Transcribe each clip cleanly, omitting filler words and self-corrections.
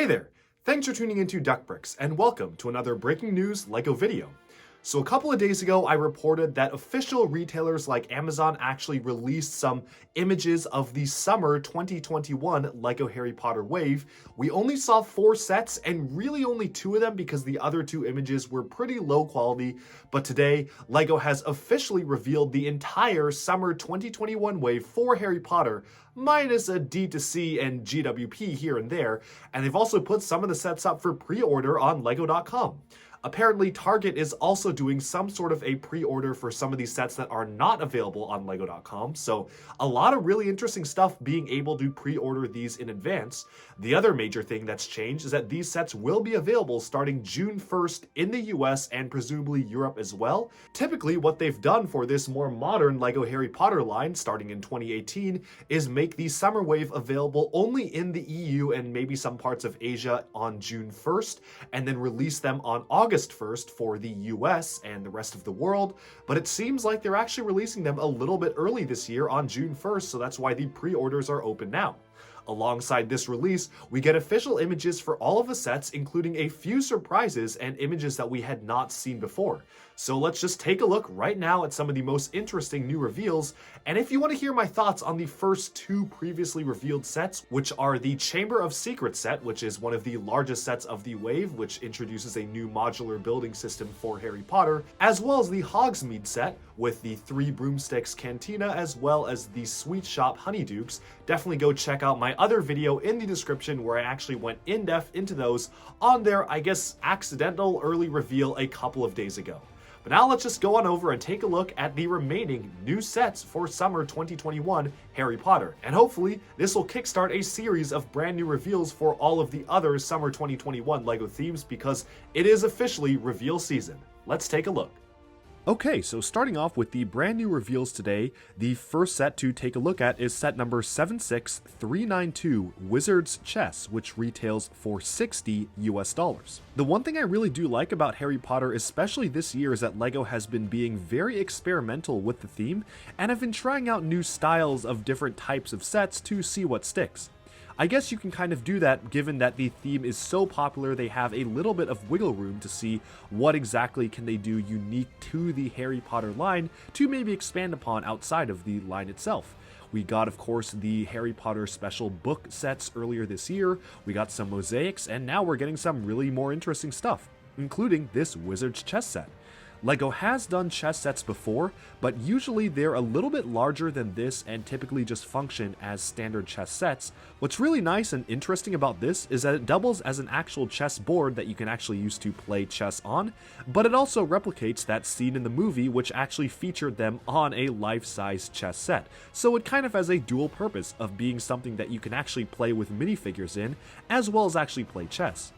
Hey there! Thanks for tuning into Duckbricks, and welcome to another breaking news LEGO video. So a couple of days ago, I reported that official retailers like Amazon actually released some images of the summer 2021 LEGO Harry Potter wave. We only saw 4 sets, and really only 2 of them because the other 2 images were pretty low quality. But today, LEGO has officially revealed the entire summer 2021 wave for Harry Potter, minus a D2C and GWP here and there, and they've also put some of the sets up for pre-order on LEGO.com. Apparently, Target is also doing some sort of a pre-order for some of these sets that are not available on LEGO.com, so a lot of really interesting stuff being able to pre-order these in advance. The other major thing that's changed is that these sets will be available starting June 1st in the US and presumably Europe as well. Typically, what they've done for this more modern LEGO Harry Potter line starting in 2018 is make the summer wave available only in the EU and maybe some parts of Asia on June 1st, and then release them on August 1st for the US and the rest of the world, but it seems like they're actually releasing them a little bit early this year on June 1st, so that's why the pre-orders are open now. Alongside this release, we get official images for all of the sets, including a few surprises and images that we had not seen before. So let's just take a look right now at some of the most interesting new reveals, and if you want to hear my thoughts on the first 2 previously revealed sets, which are the Chamber of Secrets set, which is one of the largest sets of the wave, which introduces a new modular building system for Harry Potter, as well as the Hogsmeade set, with the 3 Broomsticks Cantina, as well as the Sweet Shop Honeydukes. Definitely go check out my other video in the description where I actually went in-depth into those on their, I guess, accidental early reveal a couple of days ago. But now let's just go on over and take a look at the remaining new sets for summer 2021 Harry Potter. And hopefully, this will kickstart a series of brand new reveals for all of the other summer 2021 LEGO themes because it is officially reveal season. Let's take a look. Okay, so starting off with the brand new reveals today, the first set to take a look at is set number 76392, Wizard's Chess, which retails for $60 US. The one thing I really do like about Harry Potter, especially this year, is that LEGO has been being very experimental with the theme and have been trying out new styles of different types of sets to see what sticks. I guess you can kind of do that given that the theme is so popular. They have a little bit of wiggle room to see what exactly can they do unique to the Harry Potter line to maybe expand upon outside of the line itself. We got, of course, the Harry Potter special book sets earlier this year, we got some mosaics, and now we're getting some really more interesting stuff, including this Wizard's Chess set. LEGO has done chess sets before, but usually they're a little bit larger than this and typically just function as standard chess sets. What's really nice and interesting about this is that it doubles as an actual chess board that you can actually use to play chess on, but it also replicates that scene in the movie which actually featured them on a life-size chess set. So it kind of has a dual purpose of being something that you can actually play with minifigures in, as well as actually play chess.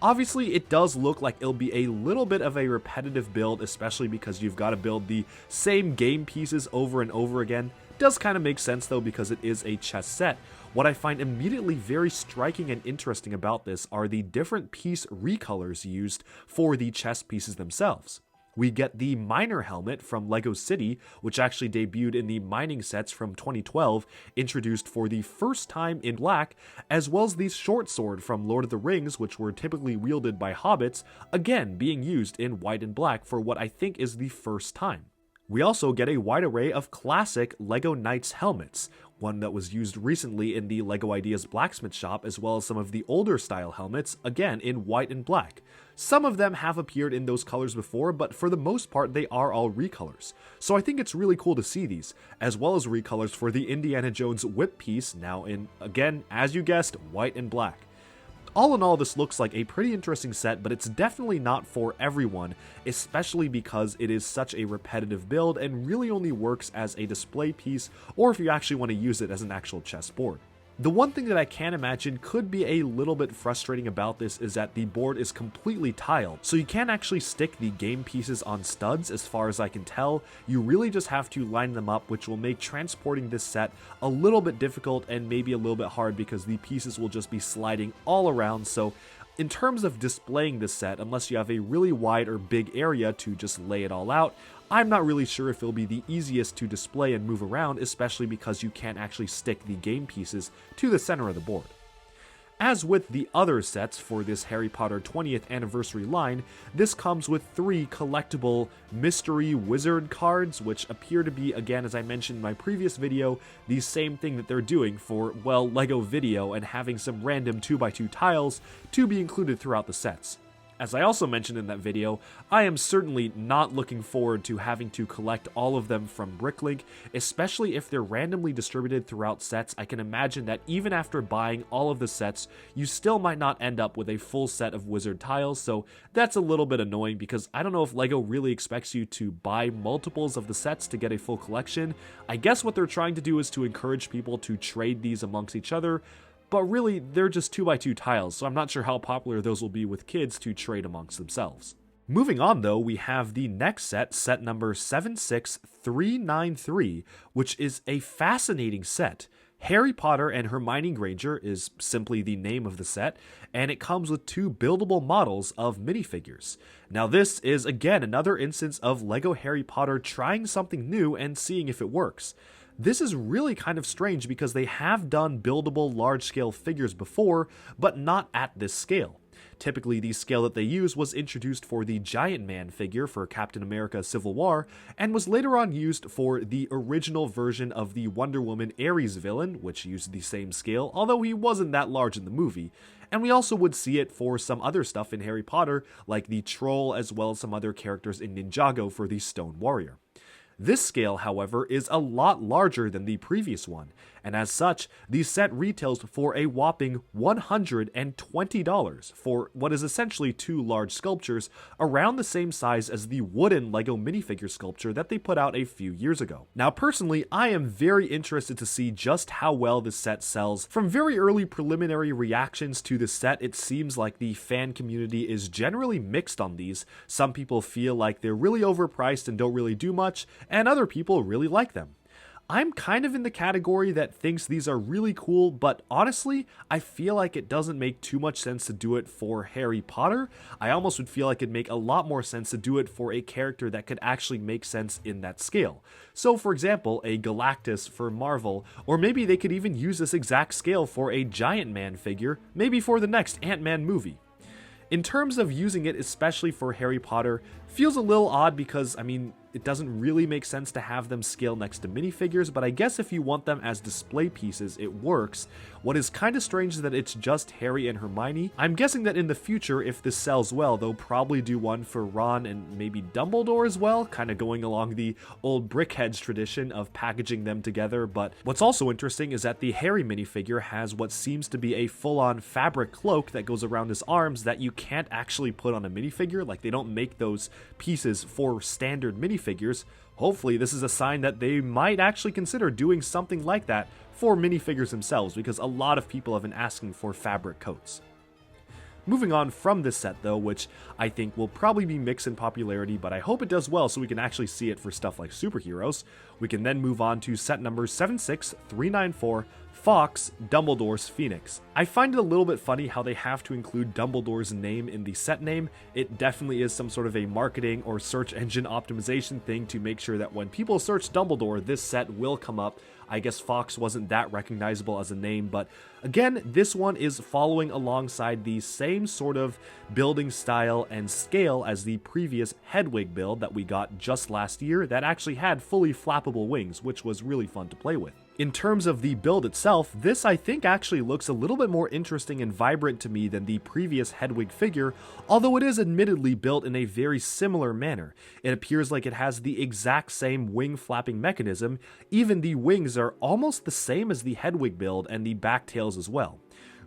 Obviously, it does look like it'll be a little bit of a repetitive build, especially because you've got to build the same game pieces over and over again. Does kind of make sense though because it is a chess set. What I find immediately very striking and interesting about this are the different piece recolors used for the chess pieces themselves. We get the miner helmet from LEGO City, which actually debuted in the mining sets from 2012, introduced for the first time in black, as well as the short sword from Lord of the Rings, which were typically wielded by hobbits, again being used in white and black for what I think is the first time. We also get a wide array of classic LEGO Knights helmets, one that was used recently in the LEGO Ideas blacksmith shop, as well as some of the older style helmets, again in white and black. Some of them have appeared in those colors before, but for the most part they are all recolors. So I think it's really cool to see these, as well as recolors for the Indiana Jones whip piece, now in, again, as you guessed, white and black. All in all, this looks like a pretty interesting set, but it's definitely not for everyone, especially because it is such a repetitive build and really only works as a display piece or if you actually want to use it as an actual chessboard. The one thing that I can imagine could be a little bit frustrating about this is that the board is completely tiled, so you can't actually stick the game pieces on studs as far as I can tell. You really just have to line them up, which will make transporting this set a little bit difficult and maybe a little bit hard because the pieces will just be sliding all around. So in terms of displaying this set, unless you have a really wide or big area to just lay it all out, I'm not really sure if it'll be the easiest to display and move around, especially because you can't actually stick the game pieces to the center of the board. As with the other sets for this Harry Potter 20th anniversary line, this comes with 3 collectible mystery wizard cards, which appear to be, again, as I mentioned in my previous video, the same thing that they're doing for, well, LEGO Video and having some random 2x2 tiles to be included throughout the sets. As I also mentioned in that video, I am certainly not looking forward to having to collect all of them from Bricklink, especially if they're randomly distributed throughout sets. I can imagine that even after buying all of the sets, you still might not end up with a full set of wizard tiles, so that's a little bit annoying because I don't know if LEGO really expects you to buy multiples of the sets to get a full collection. I guess what they're trying to do is to encourage people to trade these amongst each other, but really, they're just 2x2 tiles, so I'm not sure how popular those will be with kids to trade amongst themselves. Moving on though, we have the next set, set number 76393, which is a fascinating set. Harry Potter and Hermione Granger is simply the name of the set, and it comes with 2 buildable models of minifigures. Now this is again another instance of LEGO Harry Potter trying something new and seeing if it works. This is really kind of strange because they have done buildable large-scale figures before, but not at this scale. Typically, the scale that they use was introduced for the Giant Man figure for Captain America Civil War, and was later on used for the original version of the Wonder Woman Ares villain, which used the same scale, although he wasn't that large in the movie. And we also would see it for some other stuff in Harry Potter, like the Troll as well as some other characters in Ninjago for the Stone Warrior. This scale, however, is a lot larger than the previous one, and as such, the set retails for a whopping $120 for what is essentially 2 large sculptures around the same size as the wooden LEGO minifigure sculpture that they put out a few years ago. Now personally, I am very interested to see just how well this set sells. From very early preliminary reactions to the set, it seems like the fan community is generally mixed on these. Some people feel like they're really overpriced and don't really do much, and other people really like them. I'm kind of in the category that thinks these are really cool, but honestly, I feel like it doesn't make too much sense to do it for Harry Potter. I almost would feel like it'd make a lot more sense to do it for a character that could actually make sense in that scale. So for example, a Galactus for Marvel, or maybe they could even use this exact scale for a Giant Man figure, maybe for the next Ant-Man movie. In terms of using it especially for Harry Potter, feels a little odd because, I mean, it doesn't really make sense to have them scale next to minifigures, but I guess if you want them as display pieces, it works. What is kind of strange is that it's just Harry and Hermione. I'm guessing that in the future, if this sells well, they'll probably do one for Ron and maybe Dumbledore as well, kind of going along the old Brickheads tradition of packaging them together. But what's also interesting is that the Harry minifigure has what seems to be a full-on fabric cloak that goes around his arms that you can't actually put on a minifigure. Like, they don't make those pieces for standard minifigures. Hopefully this is a sign that they might actually consider doing something like that for minifigures themselves, because a lot of people have been asking for fabric coats. Moving on from this set though, which I think will probably be mixed in popularity, but I hope it does well so we can actually see it for stuff like superheroes, we can then move on to set number 76394, Fawkes, Dumbledore's Phoenix. I find it a little bit funny how they have to include Dumbledore's name in the set name. It definitely is some sort of a marketing or search engine optimization thing to make sure that when people search Dumbledore, this set will come up. I guess Fawkes wasn't that recognizable as a name, but again, this one is following alongside the same sort of building style and scale as the previous Hedwig build that we got just last year that actually had fully flappable wings, which was really fun to play with. In terms of the build itself, this I think actually looks a little bit more interesting and vibrant to me than the previous Hedwig figure, although it is admittedly built in a very similar manner. It appears like it has the exact same wing flapping mechanism. Even the wings are almost the same as the Hedwig build and the back tails as well.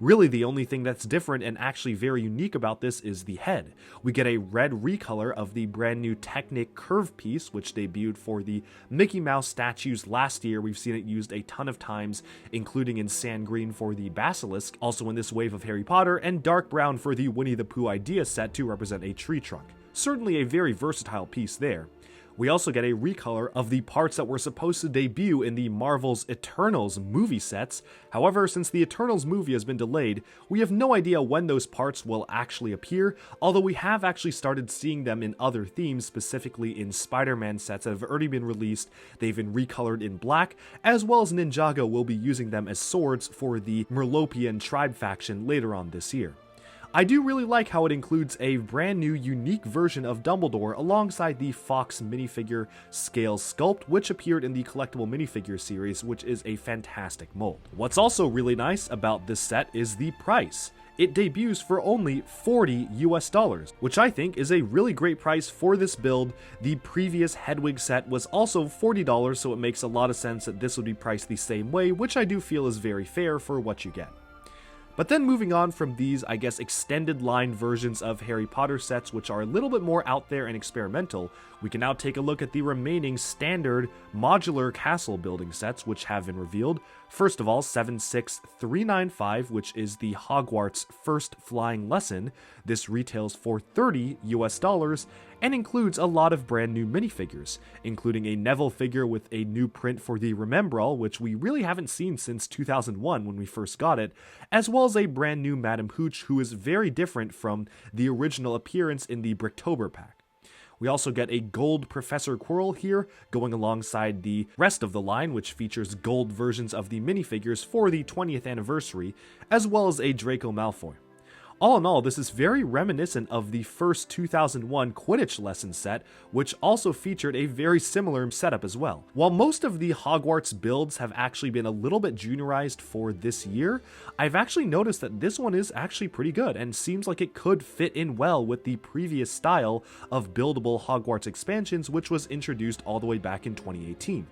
Really, the only thing that's different and actually very unique about this is the head. We get a red recolor of the brand new Technic curve piece, which debuted for the Mickey Mouse statues last year. We've seen it used a ton of times, including in sand green for the Basilisk, also in this wave of Harry Potter, and dark brown for the Winnie the Pooh idea set to represent a tree trunk. Certainly a very versatile piece there. We also get a recolor of the parts that were supposed to debut in the Marvel's Eternals movie sets. However, since the Eternals movie has been delayed, we have no idea when those parts will actually appear, although we have actually started seeing them in other themes, specifically in Spider-Man sets that have already been released. They've been recolored in black, as well as Ninjago will be using them as swords for the Merlopian tribe faction later on this year. I do really like how it includes a brand new unique version of Dumbledore alongside the Fox minifigure scale sculpt, which appeared in the collectible minifigure series, which is a fantastic mold. What's also really nice about this set is the price. It debuts for only $40 US, which I think is a really great price for this build. The previous Hedwig set was also $40, so it makes a lot of sense that this would be priced the same way, which I do feel is very fair for what you get. But then moving on from these, I guess, extended line versions of Harry Potter sets, which are a little bit more out there and experimental, we can now take a look at the remaining standard modular castle building sets, which have been revealed. First of all, 76395, which is the Hogwarts first flying lesson. This retails for $30 US and includes a lot of brand new minifigures, including a Neville figure with a new print for the Remembrall, which we really haven't seen since 2001 when we first got it, as well as a brand new Madame Hooch, who is very different from the original appearance in the Bricktober pack. We also get a gold Professor Quirrell here, going alongside the rest of the line, which features gold versions of the minifigures for the 20th anniversary, as well as a Draco Malfoy. All in all, this is very reminiscent of the first 2001 Quidditch lesson set, which also featured a very similar setup as well. While most of the Hogwarts builds have actually been a little bit juniorized for this year, I've actually noticed that this one is actually pretty good and seems like it could fit in well with the previous style of buildable Hogwarts expansions, which was introduced all the way back in 2018.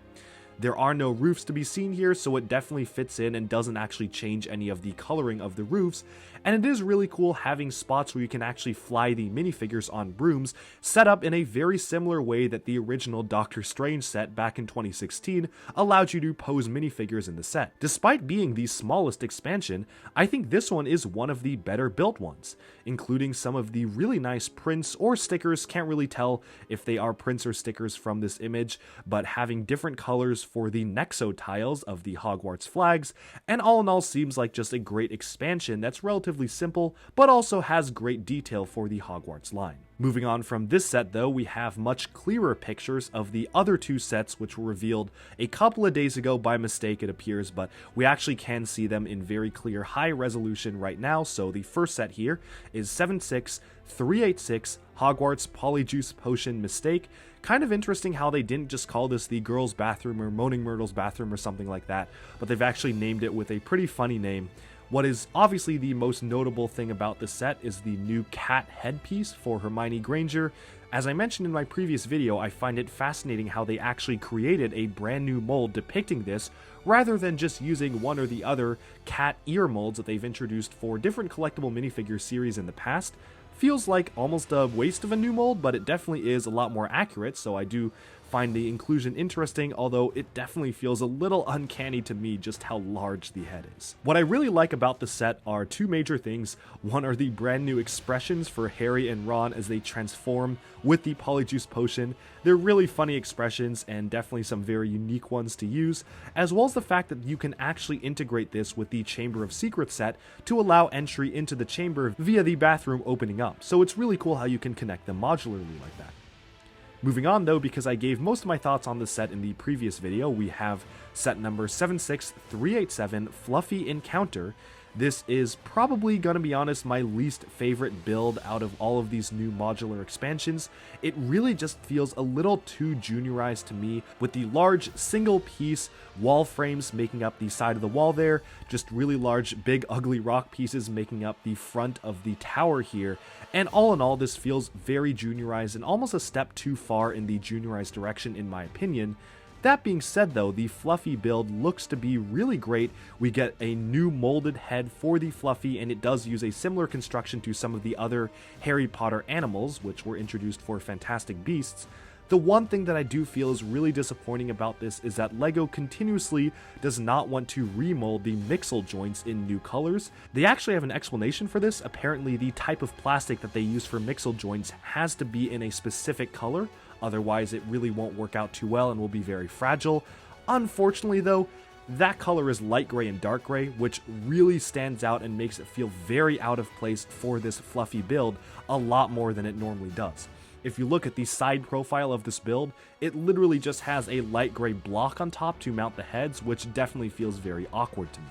There are no roofs to be seen here, so it definitely fits in and doesn't actually change any of the coloring of the roofs, and it is really cool having spots where you can actually fly the minifigures on brooms, set up in a very similar way that the original Doctor Strange set back in 2016 allowed you to pose minifigures in the set. Despite being the smallest expansion, I think this one is one of the better built ones, including some of the really nice prints or stickers. Can't really tell if they are prints or stickers from this image, but having different colors for the Nexo tiles of the Hogwarts flags, and all in all seems like just a great expansion that's relatively simple, but also has great detail for the Hogwarts line. Moving on from this set though, we have much clearer pictures of the other two sets which were revealed a couple of days ago by mistake it appears, but we actually can see them in very clear high resolution right now. So the first set here is 76386 Hogwarts Polyjuice Potion Mistake. Kind of interesting how they didn't just call this the girls' bathroom or Moaning Myrtle's bathroom or something like that, but they've actually named it with a pretty funny name. What is obviously the most notable thing about this set is the new cat headpiece for Hermione Granger. As I mentioned in my previous video, I find it fascinating how they actually created a brand new mold depicting this, rather than just using one or the other cat ear molds that they've introduced for different collectible minifigure series in the past. Feels like almost a waste of a new mold, but it definitely is a lot more accurate, so I do find the inclusion interesting, although it definitely feels a little uncanny to me just how large the head is. What I really like about the set are two major things. One are the brand new expressions for Harry and Ron as they transform with the Polyjuice potion. They're really funny expressions and definitely some very unique ones to use, as well as the fact that you can actually integrate this with the Chamber of Secrets set to allow entry into the chamber via the bathroom opening up. So it's really cool how you can connect them modularly like that. Moving on though, because I gave most of my thoughts on the set in the previous video, we have set number 76387 Fluffy Encounter. This is probably, gonna be honest, my least favorite build out of all of these new modular expansions. It really just feels a little too juniorized to me, with the large single piece wall frames making up the side of the wall there, just really large big ugly rock pieces making up the front of the tower here, and all in all this feels very juniorized and almost a step too far in the juniorized direction in my opinion. That being said though, the Fluffy build looks to be really great. We get a new molded head for the Fluffy, and it does use a similar construction to some of the other Harry Potter animals which were introduced for Fantastic Beasts. The one thing that I do feel is really disappointing about this is that LEGO continuously does not want to remold the mixel joints in new colors. They actually have an explanation for this. Apparently the type of plastic that they use for mixel joints has to be in a specific color, otherwise it really won't work out too well and will be very fragile. Unfortunately though, that color is light gray and dark gray, which really stands out and makes it feel very out of place for this fluffy build a lot more than it normally does. If you look at the side profile of this build, it literally just has a light gray block on top to mount the heads, which definitely feels very awkward to me.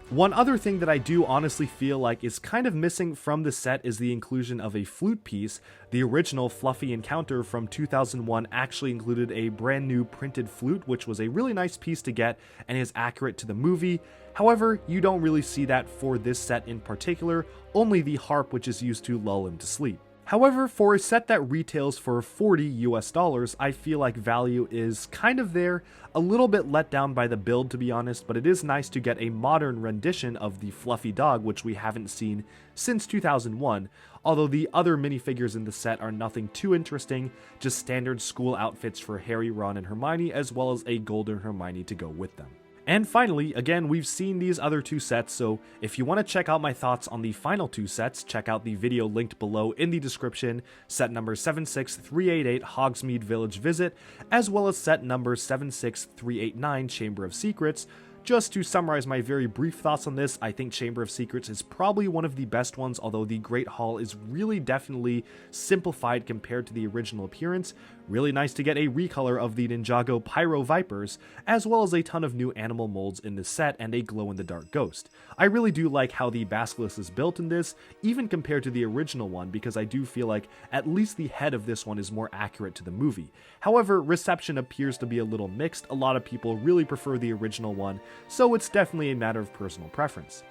One other thing that I do honestly feel like is kind of missing from the set is the inclusion of a flute piece. The original Fluffy Encounter from 2001 actually included a brand new printed flute, which was a really nice piece to get and is accurate to the movie. However, you don't really see that for this set in particular, only the harp, which is used to lull him to sleep. However, for a set that retails for $40 US, I feel like value is kind of there, a little bit let down by the build to be honest, but it is nice to get a modern rendition of the fluffy dog, which we haven't seen since 2001, although the other minifigures in the set are nothing too interesting, just standard school outfits for Harry, Ron, and Hermione, as well as a golden Hermione to go with them. And finally, again, we've seen these other two sets, so if you want to check out my thoughts on the final two sets, check out the video linked below in the description, set number 76388 Hogsmeade Village Visit, as well as set number 76389 Chamber of Secrets. Just to summarize my very brief thoughts on this, I think Chamber of Secrets is probably one of the best ones, although the Great Hall is really definitely simplified compared to the original appearance. Really nice to get a recolor of the Ninjago Pyro Vipers, as well as a ton of new animal molds in this set and a glow-in-the-dark ghost. I really do like how the Basilisk is built in this, even compared to the original one, because I do feel like at least the head of this one is more accurate to the movie. However, reception appears to be a little mixed. A lot of people really prefer the original one, so it's definitely a matter of personal preference.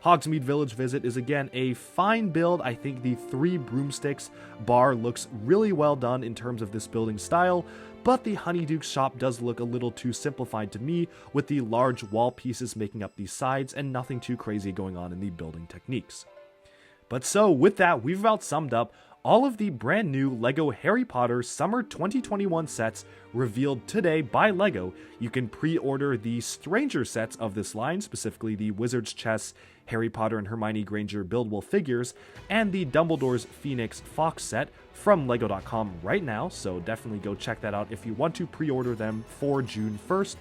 Hogsmeade Village Visit is again a fine build. I think the 3 broomsticks bar looks really well done in terms of this building style, but the Honeyduke's shop does look a little too simplified to me, with the large wall pieces making up these sides and nothing too crazy going on in the building techniques. But so with that, we've about summed up all of the brand new LEGO Harry Potter Summer 2021 sets revealed today by LEGO. You can pre-order the Stranger sets of this line, specifically the Wizard's Chess, Harry Potter and Hermione Granger buildable figures, and the Dumbledore's Phoenix Fox set from LEGO.com right now, so definitely go check that out if you want to pre-order them for June 1st.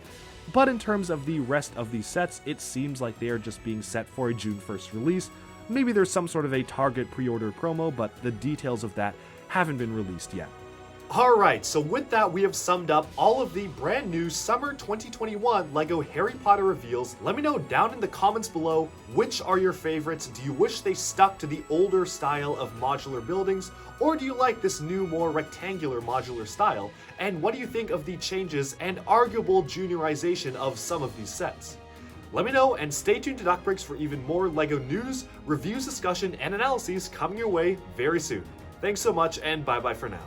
But in terms of the rest of these sets, it seems like they are just being set for a June 1st release. Maybe there's some sort of a Target pre-order promo, but the details of that haven't been released yet. Alright, so with that we have summed up all of the brand new Summer 2021 LEGO Harry Potter reveals. Let me know down in the comments below, which are your favorites? Do you wish they stuck to the older style of modular buildings, or do you like this new, more rectangular modular style? And what do you think of the changes and arguable juniorization of some of these sets? Let me know, and stay tuned to DuckBricks for even more LEGO news, reviews, discussion, and analyses coming your way very soon. Thanks so much, and bye-bye for now.